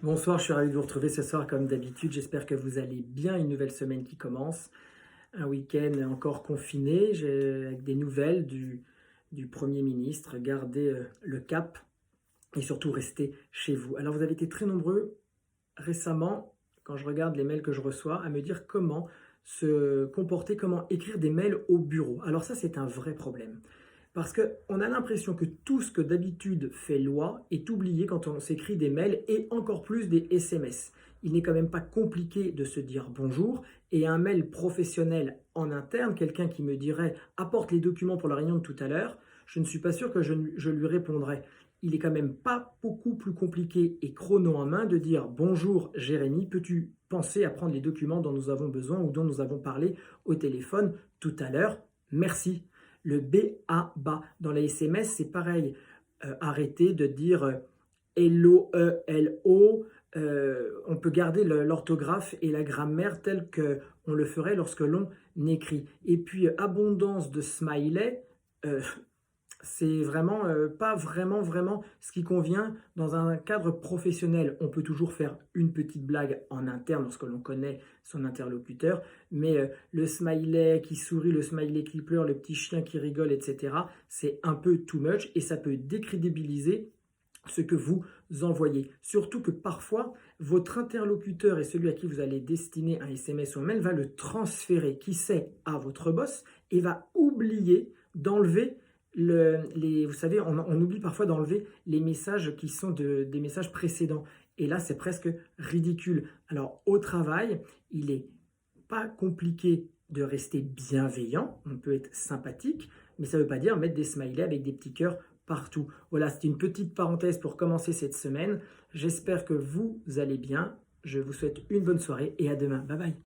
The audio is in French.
Bonsoir, je suis ravi de vous retrouver ce soir comme d'habitude. J'espère que vous allez bien. Une nouvelle semaine qui commence. Un week-end encore confiné, avec des nouvelles du Premier ministre. Gardez le cap et surtout restez chez vous. Alors vous avez été très nombreux récemment, quand je regarde les mails que je reçois, à me dire comment se comporter, comment écrire des mails au bureau. Alors ça, c'est un vrai problème. Parce qu'on a l'impression que tout ce que d'habitude fait loi est oublié quand on s'écrit des mails et encore plus des SMS. Il n'est quand même pas compliqué de se dire bonjour et un mail professionnel en interne, quelqu'un qui me dirait apporte les documents pour la réunion de tout à l'heure, je ne suis pas sûr que je lui répondrai. Il est quand même pas beaucoup plus compliqué et chrono en main de dire bonjour Jérémy, peux-tu penser à prendre les documents dont nous avons besoin ou dont nous avons parlé au téléphone tout à l'heure? Merci. Le B-A-B-A. Dans les SMS, c'est pareil. Arrêtez de dire L-O-E-L-O. On peut garder l'orthographe et la grammaire telle qu'on le ferait lorsque l'on écrit. Et puis, abondance de smiley, c'est vraiment pas vraiment ce qui convient dans un cadre professionnel. On peut toujours faire une petite blague en interne lorsque l'on connaît son interlocuteur, mais le smiley qui sourit, le smiley qui pleure, le petit chien qui rigole, etc., c'est un peu too much et ça peut décrédibiliser ce que vous envoyez. Surtout que parfois, votre interlocuteur et celui à qui vous allez destiner un SMS ou un mail va le transférer, qui sait, à votre boss et va oublier d'enlever vous savez, on oublie parfois d'enlever les messages qui sont des messages précédents. Et là, c'est presque ridicule. Alors, au travail, il n'est pas compliqué de rester bienveillant. On peut être sympathique, mais ça ne veut pas dire mettre des smileys avec des petits cœurs partout. Voilà, c'est une petite parenthèse pour commencer cette semaine. J'espère que vous allez bien. Je vous souhaite une bonne soirée et à demain. Bye bye.